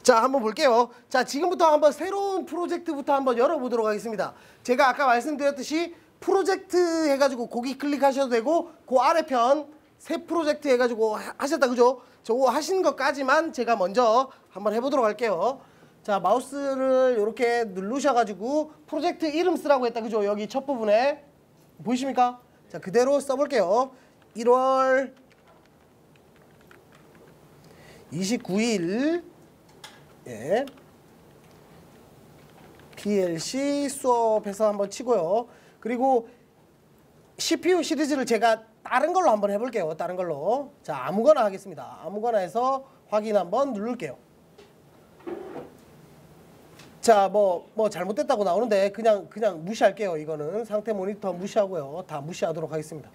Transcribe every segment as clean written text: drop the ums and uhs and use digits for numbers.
자, 한번 볼게요. 자, 지금부터 한번 새로운 프로젝트부터 한번 열어보도록 하겠습니다. 제가 아까 말씀드렸듯이 프로젝트 해가지고 거기 클릭하셔도 되고 그 아래편 새 프로젝트 해가지고 하셨다, 그죠? 저거 하신 것까지만 제가 먼저 한번 해보도록 할게요. 자, 마우스를 이렇게 누르셔가지고 프로젝트 이름 쓰라고 했다, 그죠? 여기 첫 부분에 보이십니까? 자, 그대로 써볼게요. 1월 29일 예, PLC 수업해서 한번 치고요. 그리고 CPU 시리즈를 제가 다른 걸로 한번 해볼게요. 다른 걸로. 자, 아무거나 하겠습니다. 아무거나 해서 확인 한번 누를게요. 자, 뭐 잘못됐다고 나오는데 그냥 무시할게요. 이거는 상태 모니터 무시하고요. 다 무시하도록 하겠습니다.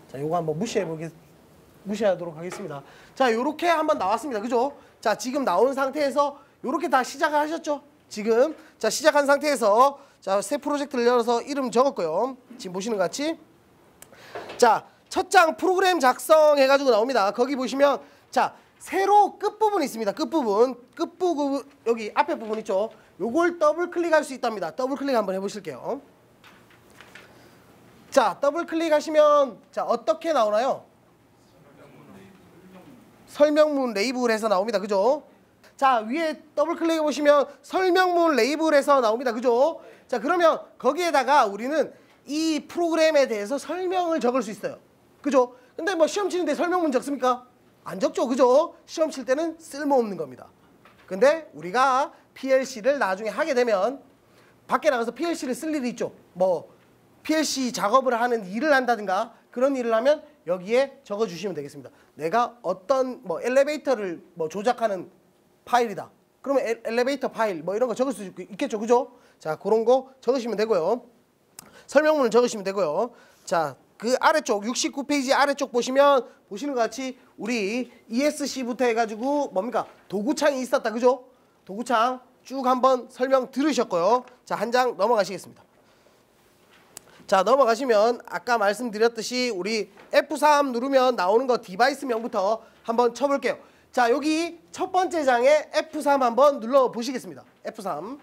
자, 요거 한번 무시하도록 하겠습니다. 자, 요렇게 한번 나왔습니다. 그죠? 자, 지금 나온 상태에서 요렇게 다 시작을 하셨죠? 지금 자, 시작한 상태에서 자, 새 프로젝트를 열어서 이름 적었고요. 지금 보시는 것 같이 자, 첫 장 프로그램 작성해가지고 나옵니다. 거기 보시면 자, 세로 끝부분이 있습니다. 끝부분 여기 앞에 부분 있죠? 요걸 더블 클릭할 수 있답니다. 더블 클릭 한번 해보실게요. 자, 더블 클릭하시면 자, 어떻게 나오나요? 설명문 레이블에서 나옵니다. 그죠? 자, 위에 더블 클릭해 보시면 설명문 레이블에서 나옵니다. 그죠? 자, 그러면 거기에다가 우리는 이 프로그램에 대해서 설명을 적을 수 있어요. 그죠? 근데 뭐 시험 치는데 설명문 적습니까? 안 적죠. 그죠? 시험 칠 때는 쓸모없는 겁니다. 근데 우리가 PLC를 나중에 하게 되면 밖에 나가서 PLC를 쓸 일이 있죠. 뭐 PLC 작업을 하는 일을 한다든가 그런 일을 하면 여기에 적어주시면 되겠습니다. 내가 어떤 뭐 엘리베이터를 뭐 조작하는 파일이다. 그러면 엘리베이터 파일 뭐 이런 거 적을 수 있겠죠. 그죠? 자, 그런 거 적으시면 되고요. 설명문을 적으시면 되고요. 자, 그 아래쪽 69페이지 아래쪽 보시면 보시는 것 같이 우리 ESC부터 해가지고 뭡니까? 도구창이 있었다. 그죠? 도구창 쭉 한번 설명 들으셨고요. 자, 한 장 넘어가시겠습니다. 자, 넘어가시면 아까 말씀드렸듯이 우리 F3 누르면 나오는 거 디바이스명부터 한번 쳐볼게요. 자, 여기 첫 번째 장에 F3 한번 눌러보시겠습니다. F3.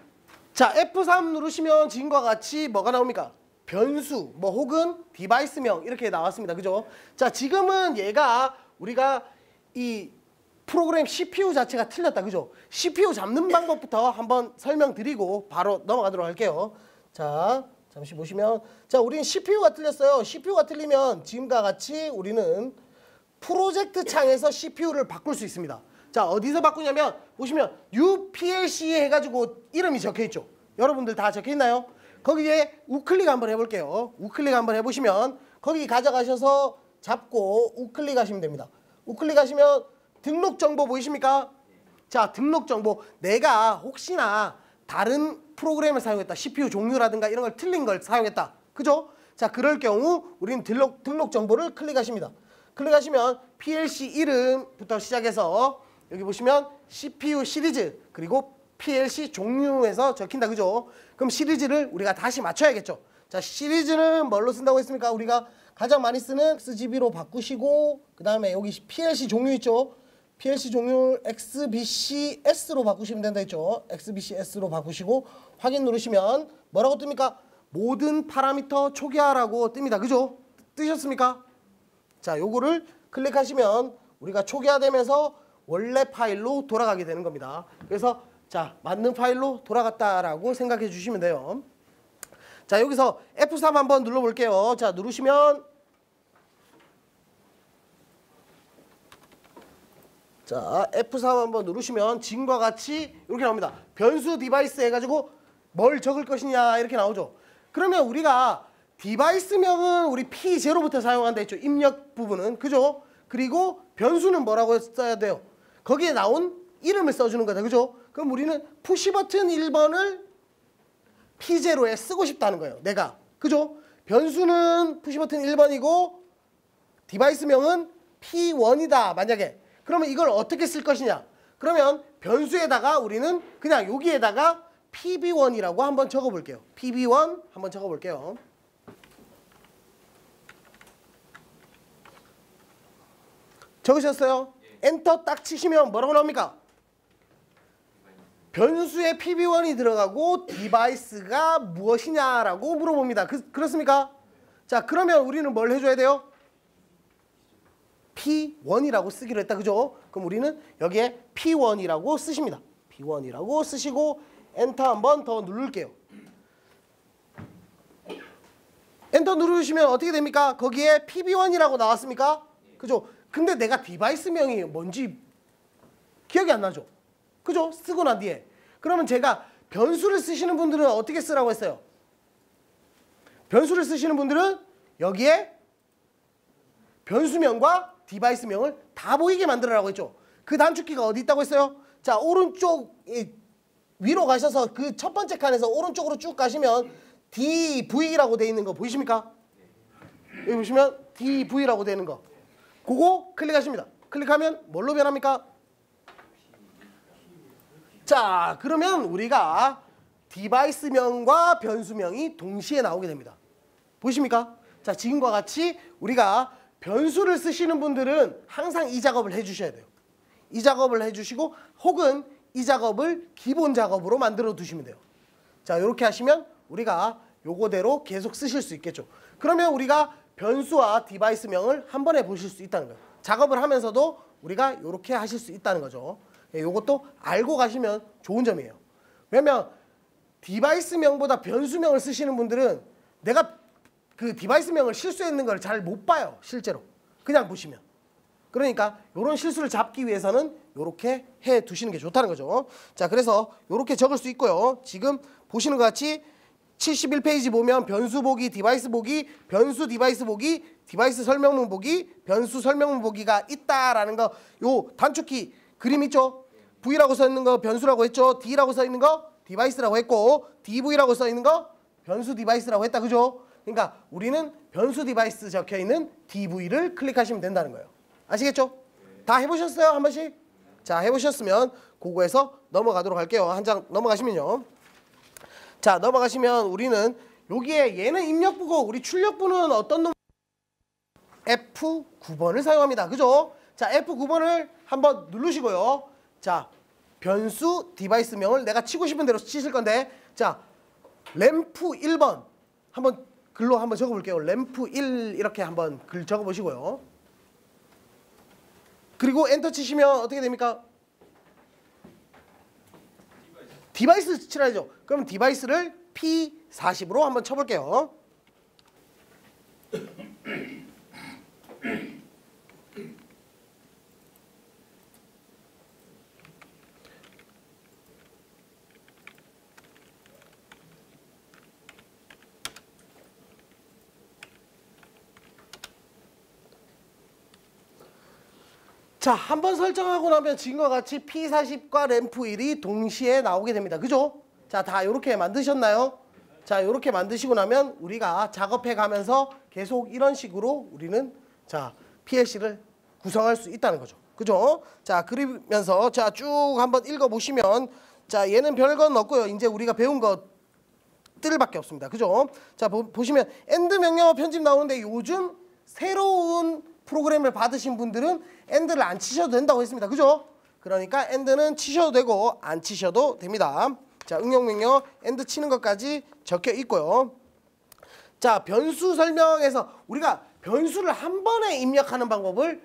자, F3 누르시면 지금과 같이 뭐가 나옵니까? 변수, 뭐 혹은 디바이스명 이렇게 나왔습니다. 그죠? 자, 지금은 얘가 우리가 이 프로그램 CPU 자체가 틀렸다. 그죠? CPU 잡는 방법부터 한번 설명드리고 바로 넘어가도록 할게요. 자, 잠시 보시면 자, 우리는 CPU가 틀렸어요. CPU가 틀리면 지금과 같이 우리는 프로젝트 창에서 CPU를 바꿀 수 있습니다. 자, 어디서 바꾸냐면 보시면 UPLC 해가지고 이름이 적혀있죠. 여러분들 다 적혀있나요? 거기에 우클릭 한번 해볼게요. 우클릭 한번 해보시면 거기 가져가셔서 잡고 우클릭 하시면 됩니다. 우클릭 하시면 등록 정보 보이십니까? 자, 등록 정보. 내가 혹시나 다른 프로그램을 사용했다. CPU 종류라든가 이런 걸 틀린 걸 사용했다. 그죠? 자, 그럴 경우 우리는 등록 정보를 클릭하십니다. 클릭하시면 PLC 이름부터 시작해서 여기 보시면 CPU 시리즈 그리고 PLC 종류에서 적힌다. 그죠? 그럼 시리즈를 우리가 다시 맞춰야겠죠. 자, 시리즈는 뭘로 쓴다고 했습니까? 우리가 가장 많이 쓰는 XGB로 바꾸시고 그 다음에 여기 PLC 종류 있죠. PLC 종류 XBCS로 바꾸시면 된다 했죠. XBCS로 바꾸시고 확인 누르시면 뭐라고 뜹니까? 모든 파라미터 초기화라고 뜹니다. 그죠? 뜨셨습니까? 자, 요거를 클릭하시면 우리가 초기화되면서 원래 파일로 돌아가게 되는 겁니다. 그래서 자, 맞는 파일로 돌아갔다라고 생각해 주시면 돼요. 자, 여기서 F3 한번 눌러볼게요. 자, 누르시면 자, F3 한번 누르시면 지금과 같이 이렇게 나옵니다. 변수 디바이스 해가지고 뭘 적을 것이냐 이렇게 나오죠. 그러면 우리가 디바이스명은 우리 P0부터 사용한다 했죠. 입력 부분은. 그죠? 그리고 변수는 뭐라고 써야 돼요? 거기에 나온 이름을 써주는 거다. 그죠? 그럼 우리는 푸시 버튼 1번을 P0에 쓰고 싶다는 거예요. 내가. 그죠? 변수는 푸시 버튼 1번이고 디바이스명은 P1이다. 만약에. 그러면 이걸 어떻게 쓸 것이냐? 그러면 변수에다가 우리는 그냥 여기에다가 PB1이라고 한번 적어볼게요. PB1 한번 적어볼게요. 적으셨어요? 엔터 딱 치시면 뭐라고 나옵니까? 변수에 PB1이 들어가고 디바이스가 무엇이냐라고 물어봅니다. 그렇습니까? 자, 그러면 우리는 뭘 해줘야 돼요? P1이라고 쓰기로 했다. 그죠? 그럼 우리는 여기에 P1이라고 쓰십니다. P1이라고 쓰시고 엔터 한 번 더 누를게요. 엔터 누르시면 어떻게 됩니까? 거기에 PB1이라고 나왔습니까? 그죠? 근데 내가 디바이스명이 뭔지 기억이 안 나죠? 그죠? 쓰고 난 뒤에. 그러면 제가 변수를 쓰시는 분들은 어떻게 쓰라고 했어요? 변수를 쓰시는 분들은 여기에 변수명과 디바이스명을 다 보이게 만들어라고 했죠. 그 단축키가 어디 있다고 했어요? 자, 오른쪽 위로 가셔서 그 첫 번째 칸에서 오른쪽으로 쭉 가시면 DV라고 되어 있는 거 보이십니까? 여기 보시면 DV라고 되어 있는 거. 그거 클릭하십니다. 클릭하면 뭘로 변합니까? 자, 그러면 우리가 디바이스명과 변수명이 동시에 나오게 됩니다. 보이십니까? 자, 지금과 같이 우리가 변수를 쓰시는 분들은 항상 이 작업을 해주셔야 돼요. 이 작업을 해주시고 혹은 이 작업을 기본 작업으로 만들어 두시면 돼요. 자, 이렇게 하시면 우리가 요거대로 계속 쓰실 수 있겠죠. 그러면 우리가 변수와 디바이스명을 한 번에 보실 수 있다는 거예요. 작업을 하면서도 우리가 이렇게 하실 수 있다는 거죠. 요것도 알고 가시면 좋은 점이에요. 왜냐면 디바이스명보다 변수명을 쓰시는 분들은 내가 그 디바이스명을 실수했는 걸 잘 못 봐요. 실제로. 그냥 보시면. 그러니까 이런 실수를 잡기 위해서는 이렇게 해 두시는 게 좋다는 거죠. 자, 그래서 이렇게 적을 수 있고요. 지금 보시는 것 같이 71페이지 보면 변수 보기, 디바이스 보기, 변수 디바이스 보기, 디바이스 설명문 보기, 변수 설명문 보기가 있다라는 거. 요 단축키 그림 있죠? V라고 써 있는 거 변수라고 했죠? D라고 써 있는 거 디바이스라고 했고 DV라고 써 있는 거 변수 디바이스라고 했다. 그죠? 그러니까 우리는 변수 디바이스 적혀 있는 DV를 클릭하시면 된다는 거예요. 아시겠죠? 다 해보셨어요? 한 번씩? 자, 해보셨으면 그거에서 넘어가도록 할게요. 한 장 넘어가시면요. 자, 넘어가시면 우리는 여기에 얘는 입력부고 우리 출력부는 어떤 놈? F9번을 사용합니다. 그죠? 자, F9번을 한번 누르시고요. 자, 변수 디바이스명을 내가 치고 싶은 대로 치실 건데, 자, 램프 1번 한번 글로 한번 적어볼게요. 램프 1 이렇게 한번 글 적어보시고요. 그리고 엔터 치시면 어떻게 됩니까? 디바이스 칠해야죠. 그럼 디바이스를 P40으로 한번 쳐볼게요. 자, 한번 설정하고 나면 지금과 같이 P40과 램프 1이 동시에 나오게 됩니다. 그죠? 자, 다 이렇게 만드셨나요? 자, 이렇게 만드시고 나면 우리가 작업해 가면서 계속 이런 식으로 우리는 자, PLC를 구성할 수 있다는 거죠. 그죠? 자, 그리면서 자, 쭉 한번 읽어 보시면 자, 얘는 별건 없고요. 이제 우리가 배운 것들밖에 없습니다. 그죠? 자, 보시면 엔드 명령어 편집 나오는데 요즘 새로운 프로그램을 받으신 분들은 엔드를 안 치셔도 된다고 했습니다. 그죠? 그러니까 엔드는 치셔도 되고 안 치셔도 됩니다. 자, 응용 명령어 엔드 치는 것까지 적혀 있고요. 자, 변수 설명에서 우리가 변수를 한 번에 입력하는 방법을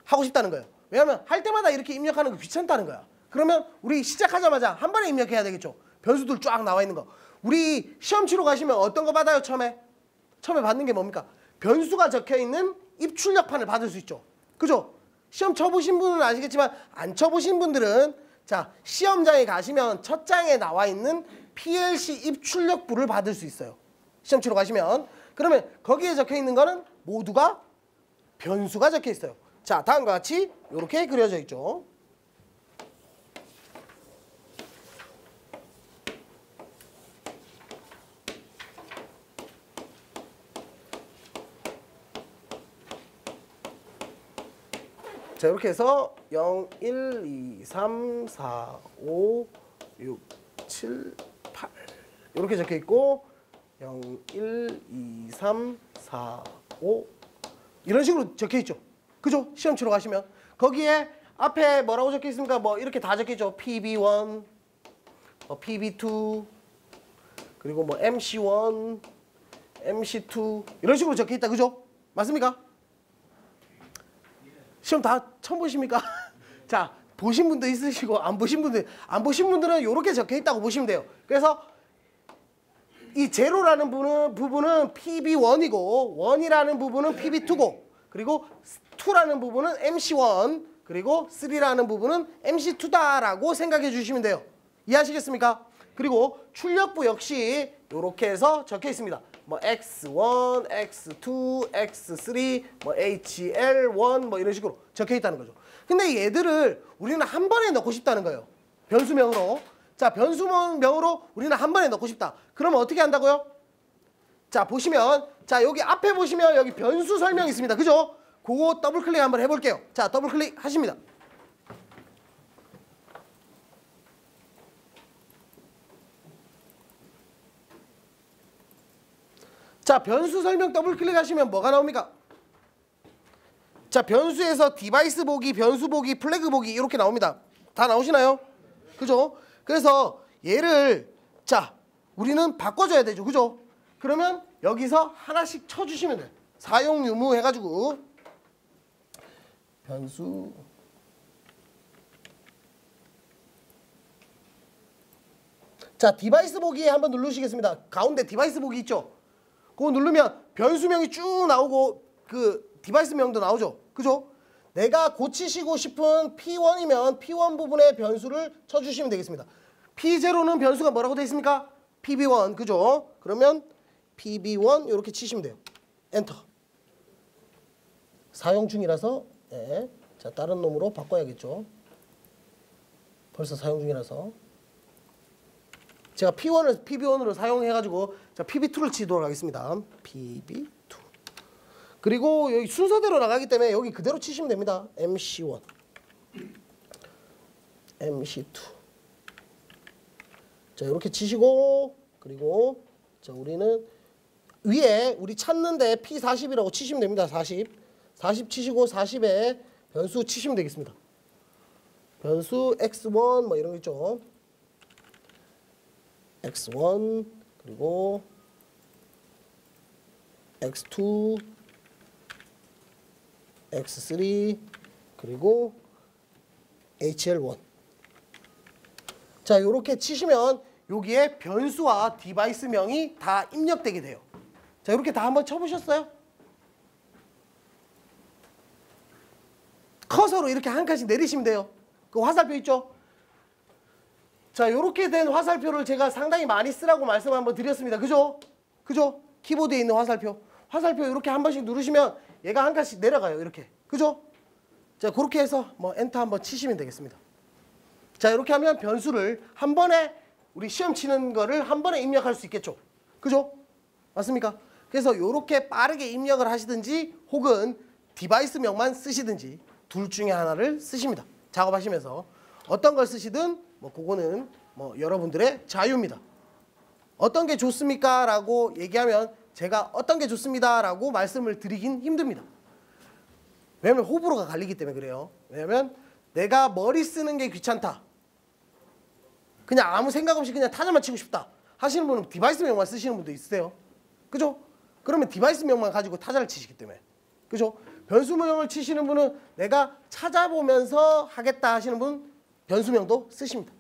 하고 싶다는 거예요. 왜냐하면 할 때마다 이렇게 입력하는 거 귀찮다는 거야. 그러면 우리 시작하자마자 한 번에 입력해야 되겠죠. 변수들 쫙 나와 있는 거. 우리 시험 치러 가시면 어떤 거 받아요? 처음에 받는 게 뭡니까? 변수가 적혀 있는 입출력판을 받을 수 있죠. 그죠? 시험 쳐보신 분은 아시겠지만 안 쳐보신 분들은 자, 시험장에 가시면 첫 장에 나와 있는 PLC 입출력부를 받을 수 있어요. 시험 치러 가시면. 그러면 거기에 적혀 있는 거는 모두가 변수가 적혀 있어요. 자, 다음과 같이 이렇게 그려져 있죠. 자, 이렇게 해서 0, 1, 2, 3, 4, 5, 6, 7, 8 이렇게 적혀 있고 0, 1, 2, 3, 4, 5 이런 식으로 적혀 있죠. 그죠? 시험 치러 가시면 거기에 앞에 뭐라고 적혀 있습니까? 뭐 이렇게 다 적혀 있죠. PB1, PB2 그리고 뭐 MC1, MC2 이런 식으로 적혀 있다. 그죠? 맞습니까? 시험 다 처음 보십니까? 자, 보신 분도 있으시고 안 보신 분들은 이렇게 적혀 있다고 보시면 돼요. 그래서 이 제로라는 부분은 PB1이고 1이라는 부분은 PB2고 그리고 2라는 부분은 MC1 그리고 3라는 부분은 MC2다라고 생각해 주시면 돼요. 이해하시겠습니까? 그리고 출력부 역시 이렇게 해서 적혀 있습니다. 뭐 X1, X2, X3, 뭐 HL1 뭐 이런 식으로 적혀 있다는 거죠. 근데 얘들을 우리는 한 번에 넣고 싶다는 거예요. 변수명으로. 자, 변수명으로 우리는 한 번에 넣고 싶다. 그러면 어떻게 한다고요? 자, 보시면 자, 여기 앞에 보시면 여기 변수 설명이 있습니다. 그죠? 그거 더블 클릭 한번 해볼게요. 자, 더블 클릭 하십니다. 자, 변수 설명 더블 클릭하시면 뭐가 나옵니까? 자, 변수에서 디바이스 보기, 변수 보기, 플래그 보기 이렇게 나옵니다. 다 나오시나요? 그죠? 그래서 얘를 자, 우리는 바꿔줘야 되죠. 그죠? 그러면 여기서 하나씩 쳐주시면 돼요. 사용 유무 해가지고 변수 자, 디바이스 보기에 한번 누르시겠습니다. 가운데 디바이스 보기 있죠? 그거 누르면 변수명이 쭉 나오고 그 디바이스명도 나오죠. 그죠? 내가 고치시고 싶은 P1이면 P1 부분의 변수를 쳐주시면 되겠습니다. P0는 변수가 뭐라고 되어 있습니까? PB1. 그죠? 그러면 PB1 이렇게 치시면 돼요. 엔터. 사용 중이라서 네. 자, 다른 놈으로 바꿔야겠죠. 벌써 사용 중이라서 제가 P1을 PB1으로 사용해가지고 자, PB2를 치도록 하겠습니다. PB2 그리고 여기 순서대로 나가기 때문에 여기 그대로 치시면 됩니다. MC1 MC2 자, 이렇게 치시고 그리고 자, 우리는 위에 우리 찾는데 P40이라고 치시면 됩니다. 40 치시고 40에 변수 치시면 되겠습니다. 변수 X1 뭐 이런 거 있죠. X1 그리고 X2 X3 그리고 HL1 자, 요렇게 치시면 여기에 변수와 디바이스명이 다 입력되게 돼요. 자, 이렇게 다 한번 쳐보셨어요? 커서로 이렇게 한 칸씩 내리시면 돼요. 그 화살표 있죠? 자, 요렇게 된 화살표를 제가 상당히 많이 쓰라고 말씀 한번 드렸습니다. 그죠? 그죠? 키보드에 있는 화살표. 화살표 이렇게 한 번씩 누르시면 얘가 한 칸씩 내려가요. 이렇게. 그죠? 자, 그렇게 해서 뭐 엔터 한번 치시면 되겠습니다. 자, 이렇게 하면 변수를 한 번에 우리 시험 치는 거를 한 번에 입력할 수 있겠죠. 그죠? 맞습니까? 그래서 이렇게 빠르게 입력을 하시든지 혹은 디바이스명만 쓰시든지 둘 중에 하나를 쓰십니다. 작업하시면서 어떤 걸 쓰시든 뭐 그거는 뭐 여러분들의 자유입니다. 어떤 게 좋습니까? 라고 얘기하면 제가 어떤 게 좋습니다 라고 말씀을 드리긴 힘듭니다. 왜냐면 호불호가 갈리기 때문에 그래요. 왜냐면 내가 머리 쓰는 게 귀찮다. 그냥 아무 생각 없이 그냥 타자만 치고 싶다 하시는 분은 디바이스명만 쓰시는 분도 있으세요. 그죠? 그러면 디바이스명만 가지고 타자를 치시기 때문에. 그죠? 변수명을 치시는 분은 내가 찾아보면서 하겠다 하시는 분 변수명도 쓰십니다.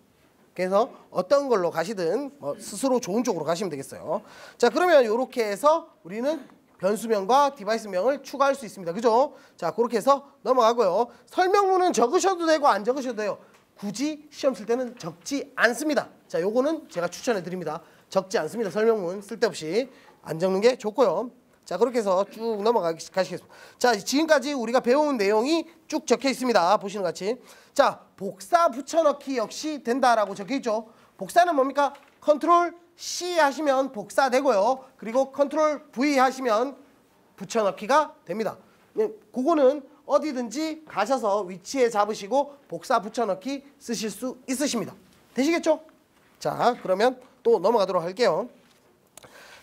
그래서 어떤 걸로 가시든 뭐 스스로 좋은 쪽으로 가시면 되겠어요. 자, 그러면 이렇게 해서 우리는 변수명과 디바이스명을 추가할 수 있습니다. 그죠? 자, 그렇게 해서 넘어가고요. 설명문은 적으셔도 되고 안 적으셔도 돼요. 굳이 시험 칠 때는 적지 않습니다. 자, 요거는 제가 추천해 드립니다. 적지 않습니다. 설명문 쓸데없이 안 적는 게 좋고요. 자, 그렇게 해서 쭉 넘어가시겠습니다. 자, 지금까지 우리가 배운 내용이 쭉 적혀 있습니다. 보시는 것 같이. 자, 복사 붙여넣기 역시 된다라고 적혀 있죠. 복사는 뭡니까? 컨트롤 C 하시면 복사되고요. 그리고 컨트롤 V 하시면 붙여넣기가 됩니다. 그거는 어디든지 가셔서 위치에 잡으시고 복사 붙여넣기 쓰실 수 있으십니다. 되시겠죠? 자, 그러면 또 넘어가도록 할게요.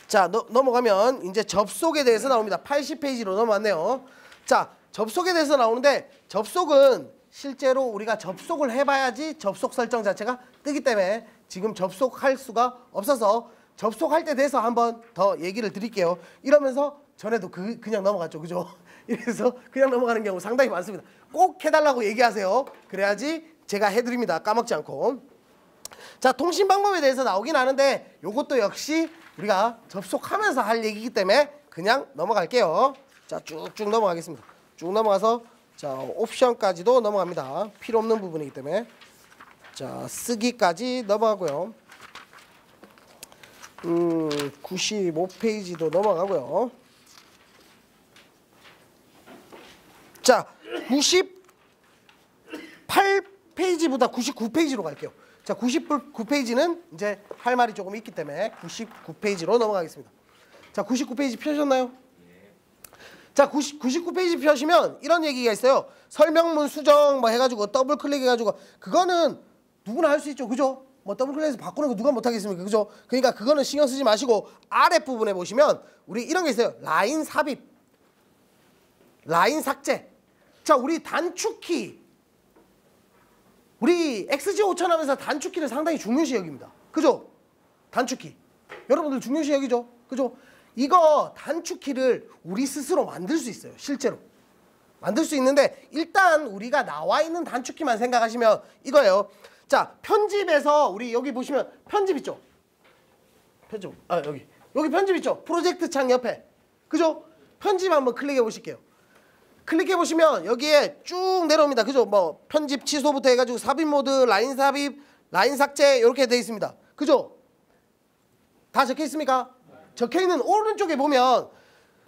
자, 넘어가면 이제 접속에 대해서 나옵니다. 80페이지로 넘어왔네요. 자, 접속에 대해서 나오는데 접속은 실제로 우리가 접속을 해봐야지 접속 설정 자체가 뜨기 때문에 지금 접속할 수가 없어서 접속할 때 돼서 한번 더 얘기를 드릴게요. 이러면서 전에도 그냥 넘어갔죠. 그죠? 이래서 그냥 넘어가는 경우 상당히 많습니다. 꼭 해달라고 얘기하세요. 그래야지 제가 해드립니다. 까먹지 않고. 자, 통신 방법에 대해서 나오긴 하는데 요것도 역시 우리가 접속하면서 할 얘기이기 때문에 그냥 넘어갈게요. 자, 쭉쭉 넘어가겠습니다. 쭉 넘어가서 자, 옵션까지도 넘어갑니다. 필요 없는 부분이기 때문에. 자, 쓰기까지 넘어가고요. 95페이지도 넘어가고요. 자, 98페이지보다 99페이지로 갈게요. 자, 99페이지는 이제 할 말이 조금 있기 때문에 99페이지로 넘어가겠습니다. 자, 99페이지 펴셨나요? 자, 99페이지 펴시면 이런 얘기가 있어요. 설명문 수정 뭐 해가지고 더블 클릭해가지고 그거는 누구나 할 수 있죠. 그죠? 뭐 더블 클릭해서 바꾸는 거 누가 못하겠습니까? 그죠? 그러니까 그거는 신경 쓰지 마시고 아랫부분에 보시면 우리 이런 게 있어요. 라인 삽입, 라인 삭제. 자, 우리 단축키, 우리 XG5000 하면서 단축키를 상당히 중요시 여깁니다. 그죠? 단축키. 여러분들 중요시 여기죠? 그죠? 이거 단축키를 우리 스스로 만들 수 있어요. 실제로. 만들 수 있는데 일단 우리가 나와 있는 단축키만 생각하시면 이거예요. 자, 편집에서 우리 여기 보시면 편집 있죠? 편집. 아, 여기 편집 있죠? 프로젝트 창 옆에. 그죠? 편집 한번 클릭해 보실게요. 클릭해 보시면 여기에 쭉 내려옵니다. 그죠? 뭐 편집 취소부터 해가지고 삽입 모드, 라인 삽입, 라인 삭제 이렇게 되어 있습니다. 그죠? 다 적혀 있습니까? 적혀 있는 오른쪽에 보면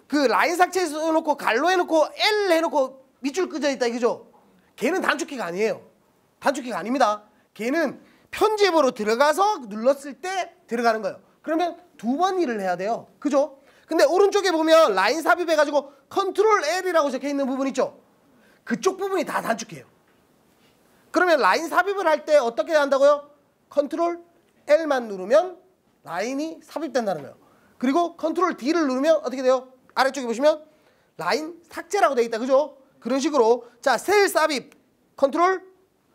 그 라인 삭제 해놓고 갈로 해놓고 L 해놓고 밑줄 끄져 있다. 그죠? 걔는 단축키가 아니에요. 단축키가 아닙니다. 걔는 편집으로 들어가서 눌렀을 때 들어가는 거예요. 그러면 두 번 일을 해야 돼요. 그죠? 근데 오른쪽에 보면 라인 삽입해가지고 컨트롤 L이라고 적혀 있는 부분 있죠? 그쪽 부분이 다 단축키예요. 그러면 라인 삽입을 할 때 어떻게 한다고요? 컨트롤 L만 누르면 라인이 삽입된다는 거예요. 그리고 컨트롤 D를 누르면 어떻게 돼요? 아래쪽에 보시면 라인 삭제라고 되어 있다. 그죠? 그런 식으로 자, 셀 삽입 컨트롤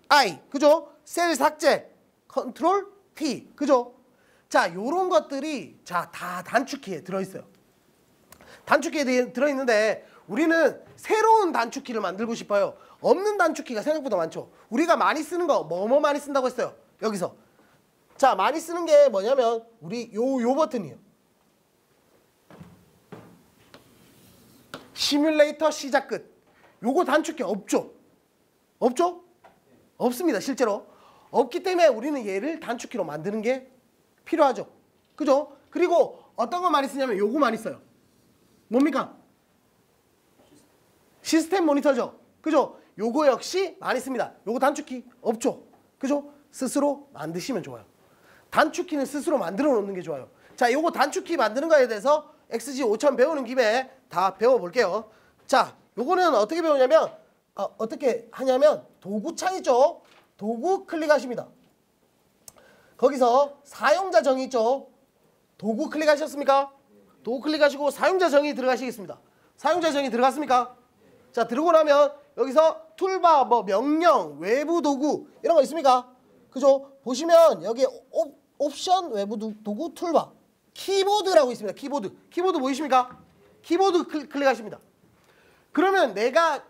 I. 그죠? 셀 삭제 컨트롤 T. 그죠? 자, 요런 것들이 자, 다 단축키에 들어있어요. 단축키에 들어있는데 우리는 새로운 단축키를 만들고 싶어요. 없는 단축키가 생각보다 많죠. 우리가 많이 쓰는 거 뭐뭐 많이 쓴다고 했어요. 여기서 자, 많이 쓰는 게 뭐냐면 우리 요 버튼이에요. 시뮬레이터 시작 끝. 요거 단축키 없죠? 없죠? 없습니다. 실제로 없기 때문에 우리는 얘를 단축키로 만드는 게 필요하죠. 그죠? 그리고 어떤 거 많이 쓰냐면 요거 많이 써요. 뭡니까? 시스템 모니터죠. 그죠? 요거 역시 많이 씁니다. 요거 단축키 없죠. 그죠? 스스로 만드시면 좋아요. 단축키는 스스로 만들어 놓는 게 좋아요. 자, 요거 단축키 만드는 거에 대해서 XG5000 배우는 김에 다 배워볼게요. 자, 요거는 어떻게 배우냐면 어떻게 하냐면 도구창 있죠? 도구 클릭하십니다. 거기서 사용자 정의 있죠? 도구 클릭하셨습니까? 도구 클릭하시고 사용자 정의 들어가시겠습니다. 사용자 정의 들어갔습니까? 자, 들어오고 나면 여기서 툴바, 뭐 명령, 외부 도구 이런 거 있습니까? 그죠? 보시면 여기 옵션, 외부 도구, 툴바, 키보드라고 있습니다. 키보드 보이십니까? 키보드 클릭하십니다. 그러면 내가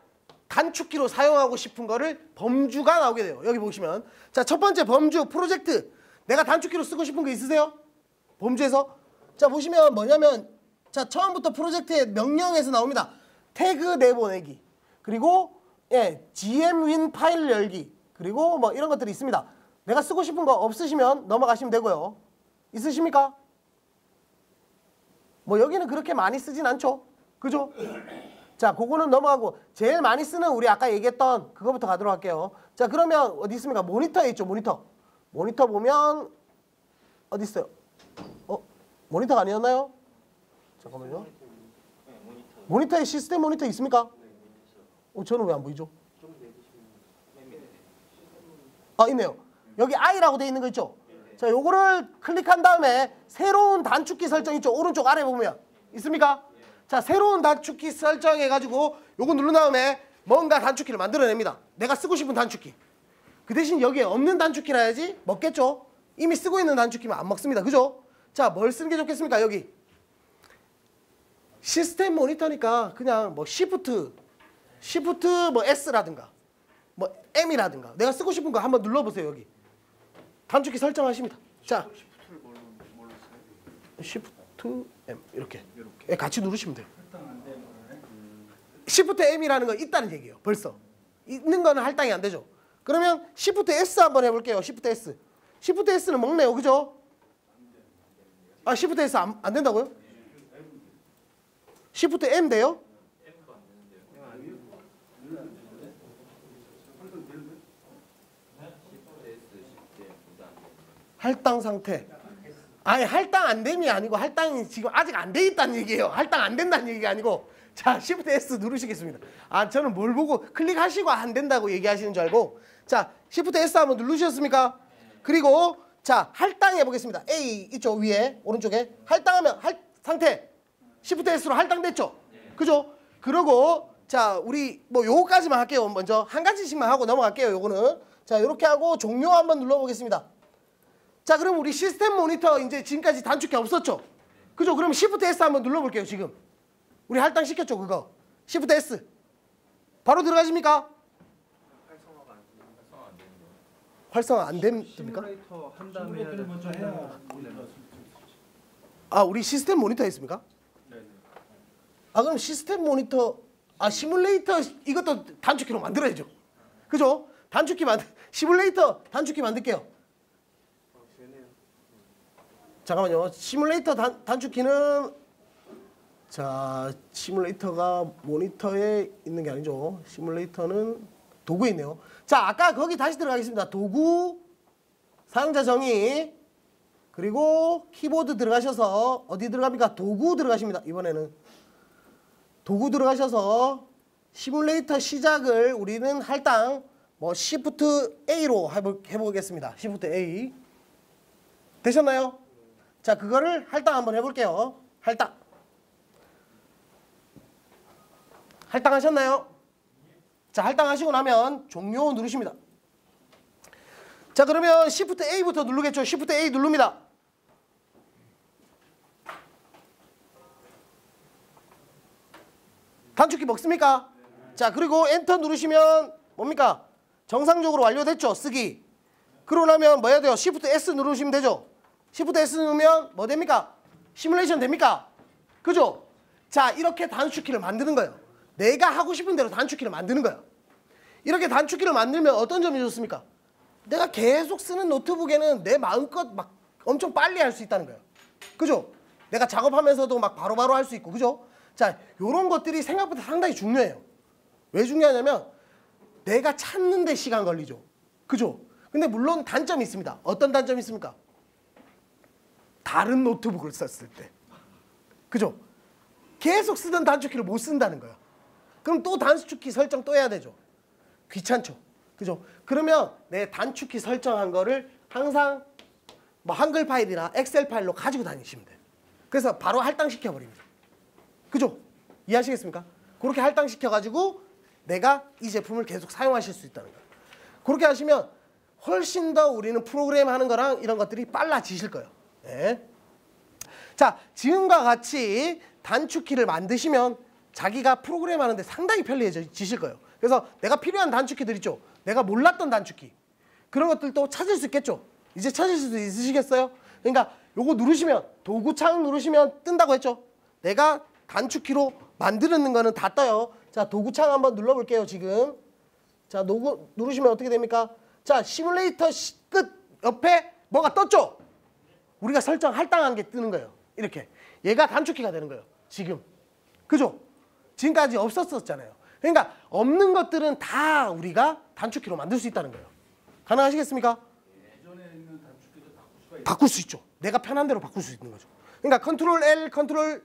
단축키로 사용하고 싶은 거를 범주가 나오게 돼요. 여기 보시면 자, 첫 번째 범주 프로젝트. 내가 단축키로 쓰고 싶은 거 있으세요? 범주에서 자, 보시면 뭐냐면 자, 처음부터 프로젝트의 명령에서 나옵니다. 태그 내보내기, 그리고 GMWin 파일 열기, 그리고 뭐 이런 것들이 있습니다. 내가 쓰고 싶은 거 없으시면 넘어가시면 되고요. 있으십니까? 뭐 여기는 그렇게 많이 쓰진 않죠. 그죠? 자, 그거는 넘어가고 제일 많이 쓰는 우리 아까 얘기했던 그거부터 가도록 할게요. 자, 그러면 어디 있습니까? 모니터에 있죠. 모니터 보면 어디 있어요? 모니터가 아니었나요? 잠깐만요. 모니터에 시스템 모니터 있습니까? 저는 왜 안 보이죠? 있네요. 여기 I라고 되어 있는 거 있죠? 자, 요거를 클릭한 다음에 새로운 단축키 설정 있죠? 오른쪽 아래 보면 있습니까? 자, 새로운 단축키 설정해가지고 요거 누른 다음에 뭔가 단축키를 만들어냅니다. 내가 쓰고 싶은 단축키. 그 대신 여기에 없는 단축키라 해야지 먹겠죠. 이미 쓰고 있는 단축키면 안 먹습니다. 그죠? 자, 뭘 쓰는 게 좋겠습니까? 여기 시스템 모니터니까 그냥 뭐 시프트 뭐 S라든가 뭐 M이라든가 내가 쓰고 싶은 거 한번 눌러보세요. 여기 단축키 설정하십니다. 자, 시프트 M 이렇게 예, 같이 누르시면 돼요. 시프트 M이라는 거 있다는 얘기예요. 벌써 있는 거는 할당이 안 되죠. 그러면 시프트 S 한번 해볼게요. 시프트 S. 시프트 S는 먹네요. 그죠? 아, 시프트 S 안 된다고요? 시프트 M 돼요? 할당 상태. 아니, 할당 안 됨이 아니고 할당이 지금 아직 안 돼 있다는 얘기예요. 할당 안 된다는 얘기가 아니고. 자, Shift S 누르시겠습니다. 아, 저는 뭘 보고 클릭하시고 안 된다고 얘기하시는 줄 알고. 자, Shift S 한번 누르셨습니까? 그리고 자, 할당해 보겠습니다. A 이쪽 위에 오른쪽에 할당하면 상태 Shift S로 할당됐죠? 그죠? 그리고 자, 우리 뭐 요거까지만 할게요. 먼저 한 가지씩만 하고 넘어갈게요. 요거는 자, 이렇게 하고 종료 한번 눌러보겠습니다. 자, 그럼 우리 시스템 모니터 이제 지금까지 단축키 없었죠? 그죠? 그럼 Shift S 한번 눌러볼게요. 지금 우리 할당 시켰죠, 그거. Shift S 바로 들어가십니까? 활성화 안 됩니까? 시뮬레이터 한 다음에 먼저 해야. 아, 우리 시스템 모니터 했습니까? 네. 아, 그럼 시스템 모니터 시뮬레이터 이것도 단축키로 만들어야죠. 그죠? 시뮬레이터 단축키 만들게요. 잠깐만요. 시뮬레이터 단축키는 자, 시뮬레이터가 모니터에 있는 게 아니죠. 시뮬레이터는 도구에 있네요. 자, 아까 거기 다시 들어가겠습니다. 도구, 사용자 정의, 그리고 키보드 들어가셔서 어디 들어갑니까? 도구 들어가십니다. 이번에는 도구 들어가셔서 시뮬레이터 시작을 우리는 할당 뭐 Shift A로 해보겠습니다. Shift A 되셨나요? 자, 그거를 할당 한번 해볼게요. 할당하셨나요? 자, 할당하시고 나면 종료 누르십니다. 자, 그러면 Shift A부터 누르겠죠. Shift A 누릅니다. 단축키 먹습니까? 자, 그리고 엔터 누르시면 뭡니까? 정상적으로 완료됐죠. 쓰기. 그러고 나면 뭐 해야 돼요? Shift S 누르시면 되죠. Shift S 누르면 뭐 됩니까? 시뮬레이션 됩니까? 그죠? 자, 이렇게 단축키를 만드는 거예요. 내가 하고 싶은 대로 단축키를 만드는 거예요. 이렇게 단축키를 만들면 어떤 점이 좋습니까? 내가 계속 쓰는 노트북에는 내 마음껏 막 엄청 빨리 할 수 있다는 거예요. 그죠? 내가 작업하면서도 막 바로바로 할 수 있고, 그죠? 자, 요런 것들이 생각보다 상당히 중요해요. 왜 중요하냐면 내가 찾는 데 시간 걸리죠. 그죠? 근데 물론 단점이 있습니다. 어떤 단점이 있습니까? 다른 노트북을 썼을 때. 그죠? 계속 쓰던 단축키를 못 쓴다는 거예요. 그럼 또 단축키 설정 또 해야 되죠. 귀찮죠. 그죠? 그러면 내 단축키 설정한 거를 항상 뭐 한글 파일이나 엑셀 파일로 가지고 다니시면 돼요. 그래서 바로 할당시켜 버립니다. 그죠? 이해하시겠습니까? 그렇게 할당시켜가지고 내가 이 제품을 계속 사용하실 수 있다는 거예요. 그렇게 하시면 훨씬 더 우리는 프로그램 하는 거랑 이런 것들이 빨라지실 거예요. 네. 자, 지금과 같이 단축키를 만드시면 자기가 프로그램 하는데 상당히 편리해지실 거예요. 그래서 내가 필요한 단축키들 있죠. 내가 몰랐던 단축키. 그런 것들도 찾을 수 있겠죠. 이제 찾을 수 있으시겠어요? 그러니까 요거 누르시면 도구창 누르시면 뜬다고 했죠. 내가 단축키로 만드는 거는 다 떠요. 자, 도구창 한번 눌러볼게요. 지금. 자, 누르시면 어떻게 됩니까? 자, 시뮬레이터 끝 옆에 뭐가 떴죠? 우리가 할당한 게 뜨는 거예요. 이렇게. 얘가 단축키가 되는 거예요. 지금. 그죠? 지금까지 없었잖아요. 그러니까 없는 것들은 다 우리가 단축키로 만들 수 있다는 거예요. 가능하시겠습니까? 예전에 있는 단축키도 바꿀 수 있죠. 내가 편한 대로 바꿀 수 있는 거죠. 그러니까 컨트롤 L, 컨트롤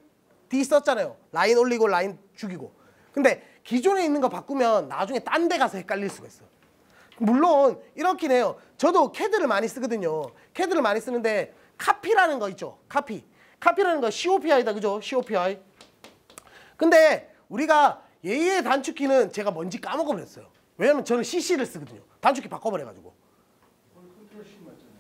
D 썼잖아요. 라인 올리고 라인 죽이고. 근데 기존에 있는 거 바꾸면 나중에 딴 데 가서 헷갈릴 수가 있어요. 물론 이렇긴 해요. 저도 CAD를 많이 쓰거든요. CAD를 많이 쓰는데 카피라는 거 있죠. 카피라는 거 COPI다. 그죠? COPI. 근데 우리가 얘의 단축키는 제가 뭔지 까먹어버렸어요. 왜냐면 저는 CC를 쓰거든요. 단축키 바꿔버려가지고. 컨트롤 C 맞잖아요.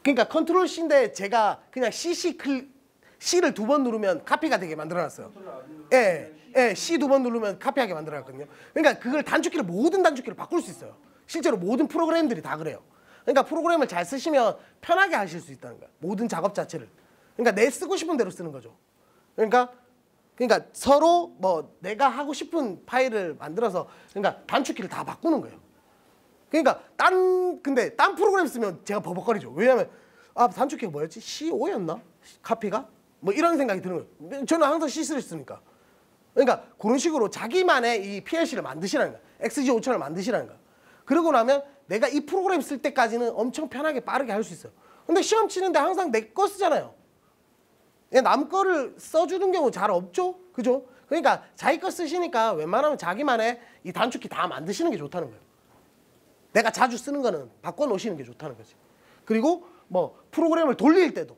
그러니까 컨트롤 C인데 제가 그냥 C를 2번 누르면 카피가 되게 만들어놨어요. 컨트롤 안 누르면 예, C 2번 누르면 카피하게 만들어놨거든요. 그러니까 그걸 단축키를 모든 단축키를 바꿀 수 있어요. 실제로 모든 프로그램들이 다 그래요. 그러니까 프로그램을 잘 쓰시면 편하게 하실 수 있다는 거야. 모든 작업 자체를. 그러니까 내 쓰고 싶은 대로 쓰는 거죠. 그러니까 서로 뭐 내가 하고 싶은 파일을 만들어서 그러니까 단축키를 다 바꾸는 거예요. 그러니까 근데 딴 프로그램 쓰면 제가 버벅거리죠. 왜냐면 단축키가 뭐였지? C5였나? 카피가? 뭐 이런 생각이 드는 거예요. 저는 항상 C3를 쓰니까. 그러니까 그런 식으로 자기만의 이 PLC를 만드시라는 거야. XG5000을 만드시라는 거야. 그러고 나면 내가 이 프로그램 쓸 때까지는 엄청 편하게 빠르게 할 수 있어요. 근데 시험 치는데 항상 내 거 쓰잖아요. 남 거를 써주는 경우 잘 없죠? 그죠? 그러니까 자기 거 쓰시니까 웬만하면 자기만의 이 단축키 다 만드시는 게 좋다는 거예요. 내가 자주 쓰는 거는 바꿔놓으시는 게 좋다는 거지. 그리고 뭐 프로그램을 돌릴 때도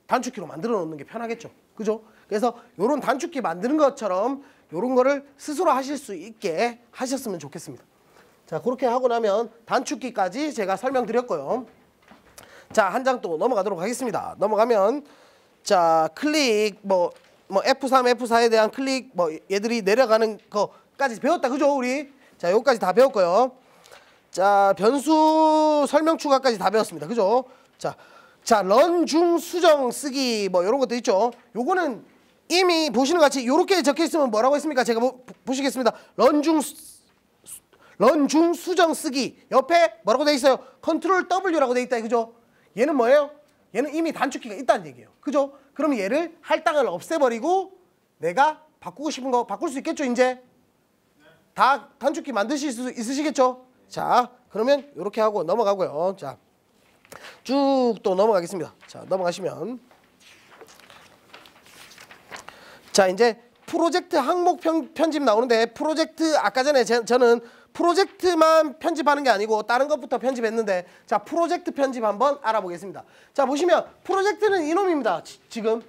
단축키로 만들어 놓는 게 편하겠죠. 그죠? 그래서 이런 단축키 만드는 것처럼 이런 거를 스스로 하실 수 있게 하셨으면 좋겠습니다. 자, 그렇게 하고 나면 단축키까지 제가 설명드렸고요. 자, 한 장 또 넘어가도록 하겠습니다. 넘어가면 자, 클릭 뭐 F3, F4에 대한 클릭 뭐 얘들이 내려가는 거까지 배웠다. 그죠? 우리. 자, 요거까지 다 배웠고요. 자, 변수 설명 추가까지 다 배웠습니다. 그죠? 자, 런 중 수정 쓰기 뭐 이런 것도 있죠. 요거는 이미 보시는 것 같이 요렇게 적혀 있으면 뭐라고 했습니까? 제가 보시겠습니다. 런 중 수정 쓰기 옆에 뭐라고 돼 있어요? 컨트롤 W라고 돼 있다. 그죠? 얘는 뭐예요? 얘는 이미 단축키가 있다는 얘기예요. 그죠? 그럼 얘를 할당을 없애버리고 내가 바꾸고 싶은 거 바꿀 수 있겠죠? 이제 다 단축키 만드실 수 있으시겠죠? 자, 그러면 이렇게 하고 넘어가고요. 자, 쭉 또 넘어가겠습니다. 자, 넘어가시면 자, 이제 프로젝트 항목 편집 나오는데 프로젝트 아까 전에 저는 프로젝트만 편집하는 게 아니고 다른 것부터 편집했는데 자, 프로젝트 편집 한번 알아보겠습니다. 자, 보시면 프로젝트는 이놈입니다. 지금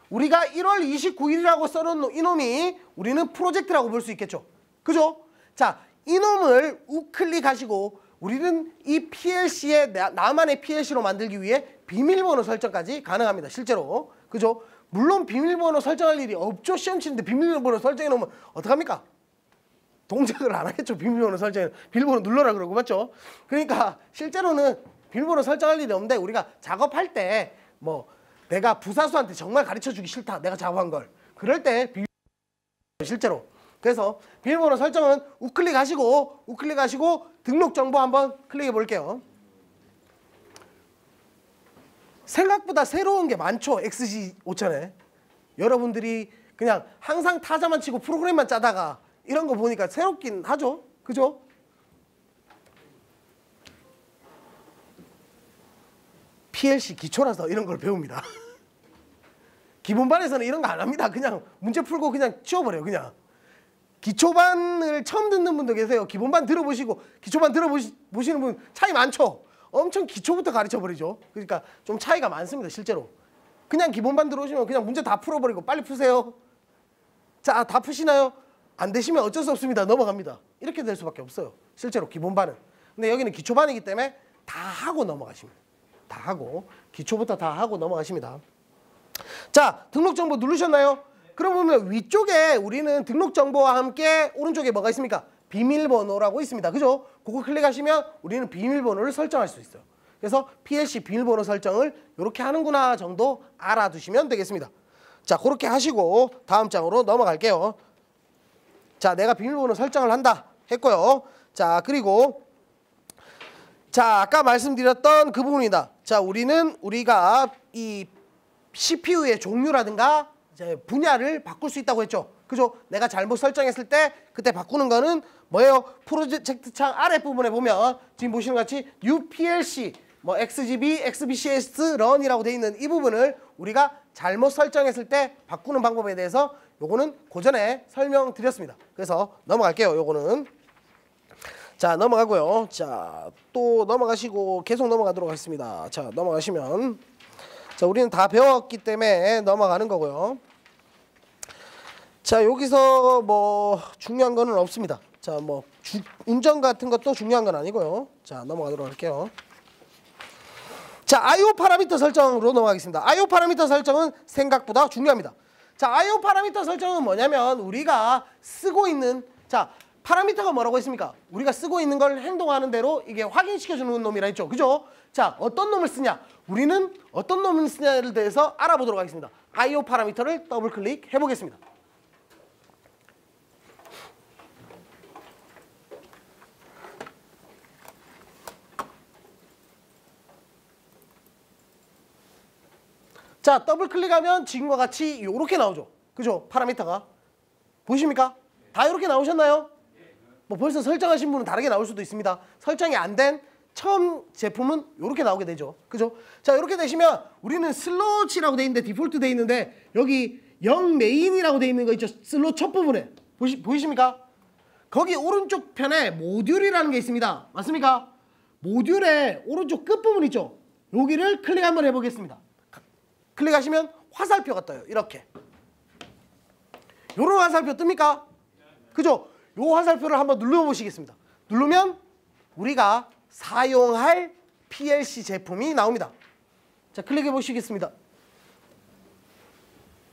우리가 1월 29일이라고 써놓은 이놈이 우리는 프로젝트라고 볼 수 있겠죠. 그죠? 자, 이놈을 우클릭하시고 우리는 이 PLC에 나만의 PLC로 만들기 위해 비밀번호 설정까지 가능합니다. 실제로. 그죠? 물론 비밀번호 설정할 일이 없죠. 시험 치는데 비밀번호 설정해 놓으면 어떡합니까? 동작을 안 하겠죠. 비밀번호 설정. 비밀번호 눌러라 그러고 맞죠? 그러니까 실제로는 비밀번호 설정할 일이 없는데 우리가 작업할 때 뭐 내가 부사수한테 정말 가르쳐주기 싫다. 내가 작업한 걸. 그럴 때 비밀번호 실제로. 그래서 비밀번호 설정은 우클릭하시고 등록 정보 한번 클릭해 볼게요. 생각보다 새로운 게 많죠. XG5000에. 여러분들이 그냥 항상 타자만 치고 프로그램만 짜다가 이런 거 보니까 새롭긴 하죠. 그죠? PLC 기초라서 이런 걸 배웁니다. 기본반에서는 이런 거 안 합니다. 그냥 문제 풀고 그냥 치워버려요. 그냥. 기초반을 처음 듣는 분도 계세요. 기본반 들어보시고 기초반 들어보시는 분 차이 많죠? 엄청 기초부터 가르쳐버리죠. 그러니까 좀 차이가 많습니다. 실제로. 그냥 기본반 들어오시면 그냥 문제 다 풀어버리고 빨리 푸세요. 자, 다 푸시나요? 안 되시면 어쩔 수 없습니다. 넘어갑니다. 이렇게 될 수밖에 없어요. 실제로 기본반은. 근데 여기는 기초반이기 때문에 다 하고 넘어가십니다. 다 하고 기초부터 다 하고 넘어가십니다. 자, 등록 정보 누르셨나요? 그러면 위쪽에 우리는 등록 정보와 함께 오른쪽에 뭐가 있습니까? 비밀번호라고 있습니다. 그죠? 그거 클릭하시면 우리는 비밀번호를 설정할 수 있어요. 그래서 PLC 비밀번호 설정을 이렇게 하는구나 정도 알아두시면 되겠습니다. 자, 그렇게 하시고 다음 장으로 넘어갈게요. 자, 내가 비밀번호 설정을 한다 했고요. 자, 그리고 자, 아까 말씀드렸던 그 부분이다. 자, 우리가 이 CPU의 종류라든가 이제 분야를 바꿀 수 있다고 했죠. 그죠? 내가 잘못 설정했을 때 그때 바꾸는 거는 뭐예요? 프로젝트 창 아랫부분에 보면 지금 보시는 것 같이 New PLC, 뭐 XGB, XBCS 런이라고 되어 있는 이 부분을 우리가 잘못 설정했을 때 바꾸는 방법에 대해서 요거는 고전에 설명드렸습니다. 그래서 넘어갈게요. 요거는. 자, 넘어가고요. 자, 또 넘어가시고 계속 넘어가도록 하겠습니다. 자, 넘어가시면 자, 우리는 다 배웠기 때문에 넘어가는 거고요. 자, 여기서 뭐 중요한 거는 없습니다. 자, 뭐 운전 같은 것도 중요한 건 아니고요. 자, 넘어가도록 할게요. 자, I/O 파라미터 설정으로 넘어가겠습니다. I/O 파라미터 설정은 생각보다 중요합니다. 자, I/O 파라미터 설정은 뭐냐면 우리가 쓰고 있는, 자, 파라미터가 뭐라고 했습니까? 우리가 쓰고 있는 걸 행동하는 대로 이게 확인시켜주는 놈이라 했죠. 그죠? 자, 어떤 놈을 쓰냐? 우리는 어떤 놈을 쓰냐에 대해서 알아보도록 하겠습니다. I/O 파라미터를 더블 클릭해 보겠습니다. 자, 더블 클릭하면 지금과 같이 이렇게 나오죠. 그죠? 파라미터가. 보이십니까? 다 이렇게 나오셨나요? 뭐 벌써 설정하신 분은 다르게 나올 수도 있습니다. 설정이 안 된 처음 제품은 이렇게 나오게 되죠. 그죠? 자, 이렇게 되시면 우리는 슬롯이라고 돼 있는데, 디폴트 돼 있는데 여기 0 메인이라고 돼 있는 거 있죠? 슬롯 첫 부분에. 보이십니까? 거기 오른쪽 편에 모듈이라는 게 있습니다. 맞습니까? 모듈의 오른쪽 끝부분 있죠? 여기를 클릭 한번 해보겠습니다. 클릭하시면 화살표가 떠요. 이렇게. 요런 화살표 뜹니까? 그죠? 요 화살표를 한번 눌러보시겠습니다. 누르면 우리가 사용할 PLC 제품이 나옵니다. 자, 클릭해 보시겠습니다.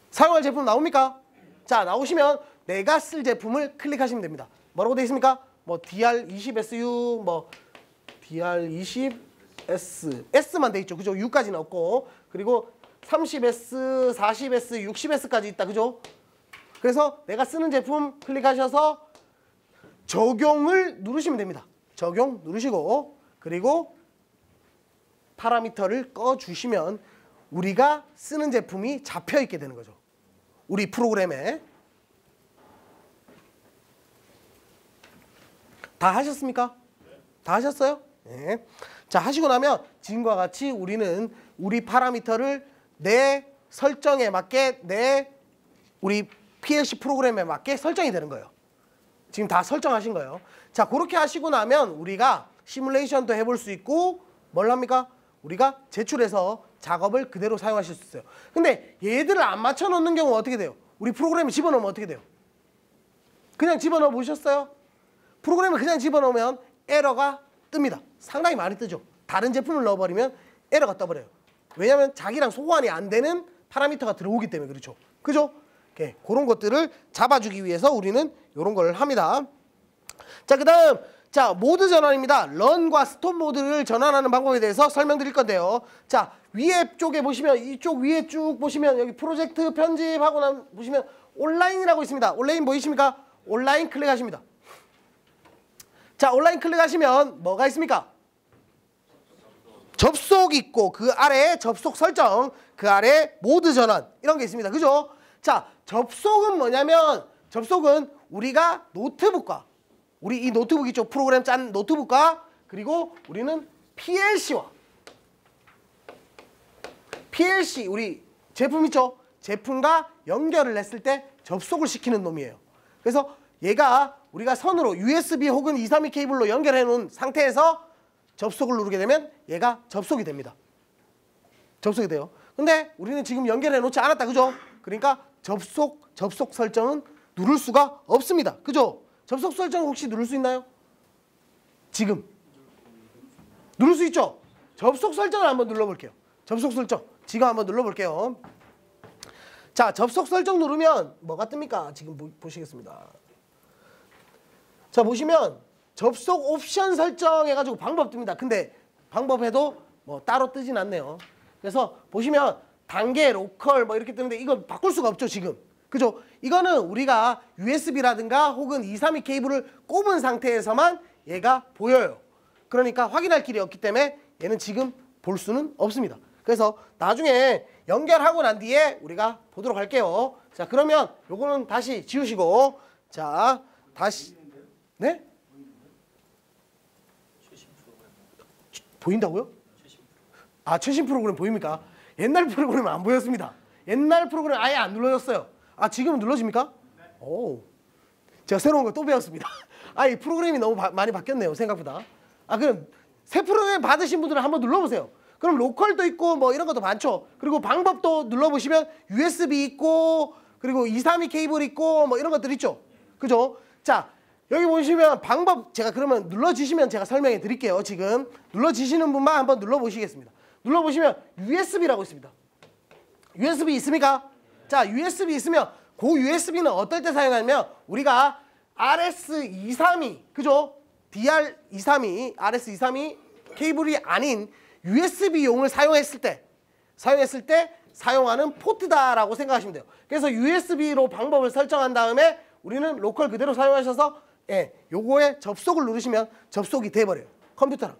사용할 제품 나옵니까? 자, 나오시면 내가 쓸 제품을 클릭하시면 됩니다. 뭐라고 되어 있습니까? 뭐 DR20SU, 뭐 DR20S, S만 돼 있죠. 그죠? U까지는 없고, 그리고 30S, 40S, 60S까지 있다. 그죠? 그래서 내가 쓰는 제품 클릭하셔서 적용을 누르시면 됩니다. 적용 누르시고, 그리고 파라미터를 꺼주시면 우리가 쓰는 제품이 잡혀 있게 되는 거죠. 우리 프로그램에. 다 하셨습니까? 다 하셨어요? 네. 자, 하시고 나면 지금과 같이 우리는 우리 파라미터를 내 설정에 맞게, 내 우리 PLC 프로그램에 맞게 설정이 되는 거예요. 지금 다 설정하신 거예요. 자, 그렇게 하시고 나면 우리가 시뮬레이션도 해볼 수 있고, 뭘 합니까? 우리가 제출해서 작업을 그대로 사용하실 수 있어요. 근데 얘들을 안 맞춰 놓는 경우는 어떻게 돼요? 우리 프로그램에 집어넣으면 어떻게 돼요? 그냥 집어넣어 보셨어요? 프로그램을 그냥 집어넣으면 에러가 뜹니다. 상당히 많이 뜨죠. 다른 제품을 넣어버리면 에러가 떠버려요. 왜냐하면 자기랑 소환이 안 되는 파라미터가 들어오기 때문에. 그렇죠? 그죠? 네, 그런 것들을 잡아주기 위해서 우리는 이런 걸 합니다. 자, 그 다음, 자, 모드 전환입니다. 런과 스톱 모드를 전환하는 방법에 대해서 설명드릴 건데요. 자, 위에 쪽에 보시면, 이쪽 위에 쭉 보시면 여기 프로젝트 편집하고 나면 보시면 온라인이라고 있습니다. 온라인 보이십니까? 온라인 클릭하십니다. 자, 온라인 클릭하시면 뭐가 있습니까? 접속 있고, 그 아래에 접속 설정, 그 아래에 모드 전환, 이런 게 있습니다. 그죠? 자, 접속은 뭐냐면, 접속은 우리가 노트북과, 우리 이 노트북 있죠? 프로그램 짠 노트북과, 그리고 우리는 PLC와, PLC, 우리 제품 있죠? 제품과 연결을 했을 때 접속을 시키는 놈이에요. 그래서 얘가 우리가 선으로 USB 혹은 232 케이블로 연결해 놓은 상태에서 접속을 누르게 되면 얘가 접속이 됩니다. 접속이 돼요. 근데 우리는 지금 연결해 놓지 않았다. 그죠? 그러니까 접속 설정은 누를 수가 없습니다. 그죠? 접속 설정 혹시 누를 수 있나요? 지금 누를 수 있죠? 접속 설정을 한번 눌러볼게요. 접속 설정 지금 한번 눌러볼게요. 자, 접속 설정 누르면 뭐가 뜹니까? 지금 보시겠습니다. 자, 보시면 접속 옵션 설정해가지고 방법 뜹니다. 근데 방법해도 뭐 따로 뜨진 않네요. 그래서 보시면 단계, 로컬 뭐 이렇게 뜨는데 이거 바꿀 수가 없죠, 지금. 그죠? 이거는 우리가 USB라든가 혹은 232 케이블을 꼽은 상태에서만 얘가 보여요. 그러니까 확인할 길이 없기 때문에 얘는 지금 볼 수는 없습니다. 그래서 나중에 연결하고 난 뒤에 우리가 보도록 할게요. 자, 그러면 요거는 다시 지우시고, 자, 다시, 네? 보인다고요? 아, 최신 프로그램 보입니까? 옛날 프로그램은 안 보였습니다. 옛날 프로그램 아예 안 눌러졌어요. 아, 지금은 눌러집니까? 오, 제가 새로운 거 또 배웠습니다. 아, 이 프로그램이 너무 많이 바뀌었네요, 생각보다. 아, 그럼 새 프로그램 받으신 분들은 한번 눌러보세요. 그럼 로컬도 있고 뭐 이런 것도 많죠. 그리고 방법도 눌러보시면 USB 있고 그리고 232 케이블 있고 뭐 이런 것들 있죠. 그죠? 자, 여기 보시면 방법 제가 그러면 눌러주시면 제가 설명해 드릴게요. 지금 눌러주시는 분만 한번 눌러보시겠습니다. 눌러보시면 USB라고 있습니다. USB 있습니까? 자, USB 있으면 그 USB는 어떨 때 사용하냐면 우리가 RS232, 그죠? DR232, RS232 케이블이 아닌 USB용을 사용했을 때 사용하는 포트다라고 생각하시면 돼요. 그래서 USB로 방법을 설정한 다음에 우리는 로컬 그대로 사용하셔서 요거에 접속을 누르시면 접속이 돼버려요. 컴퓨터랑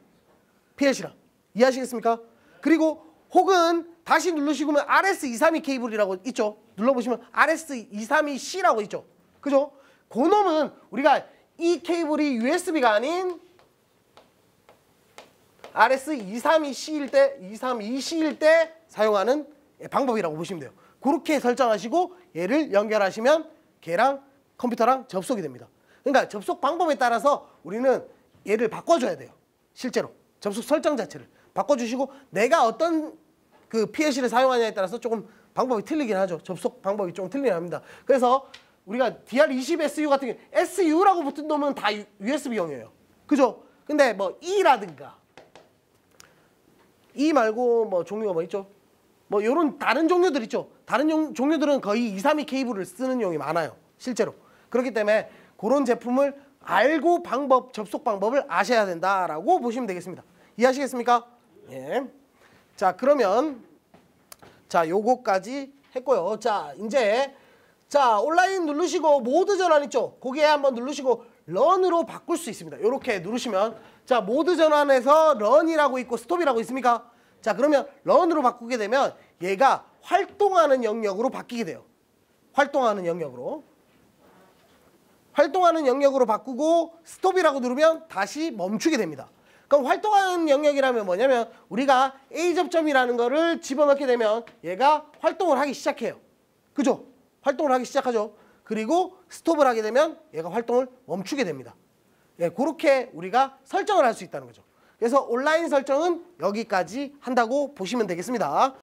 PLC랑. 이해하시겠습니까? 그리고 혹은 다시 누르시면 RS232 케이블이라고 있죠. 눌러보시면 RS232C라고 있죠. 그죠? 그 놈은 우리가 이 케이블이 USB가 아닌 RS232C일 때, 232C일 때 사용하는 방법이라고 보시면 돼요. 그렇게 설정하시고 얘를 연결하시면 걔랑 컴퓨터랑 접속이 됩니다. 그러니까 접속 방법에 따라서 우리는 얘를 바꿔줘야 돼요. 실제로 접속 설정 자체를 바꿔주시고 내가 어떤 그 PLC를 사용하냐에 따라서 조금 방법이 틀리긴 하죠. 접속 방법이 좀 틀리긴 합니다. 그래서 우리가 DR20SU 같은 경우 SU라고 붙은 놈은 다 USB용이에요. 그죠? 근데 뭐 E라든가 E 말고 뭐 종류가 뭐 있죠? 뭐 요런 다른 종류들 있죠. 다른 종류들은 거의 232 케이블을 쓰는 용이 많아요. 실제로. 그렇기 때문에 그런 제품을 알고 접속 방법을 아셔야 된다라고 보시면 되겠습니다. 이해하시겠습니까? 예. 자, 그러면 자, 요거까지 했고요. 자, 이제 자, 온라인 누르시고 모드 전환 있죠? 거기에 한번 누르시고 런으로 바꿀 수 있습니다. 요렇게 누르시면 자, 모드 전환에서 런이라고 있고 스톱이라고 있습니까? 자, 그러면 런으로 바꾸게 되면 얘가 활동하는 영역으로 바뀌게 돼요. 활동하는 영역으로 바꾸고 스톱이라고 누르면 다시 멈추게 됩니다. 그럼 활동하는 영역이라면 뭐냐면 우리가 A 접점이라는 거를 집어넣게 되면 얘가 활동을 하기 시작해요. 그죠? 활동을 하기 시작하죠. 그리고 스톱을 하게 되면 얘가 활동을 멈추게 됩니다. 예, 그렇게 우리가 설정을 할 수 있다는 거죠. 그래서 온라인 설정은 여기까지 한다고 보시면 되겠습니다.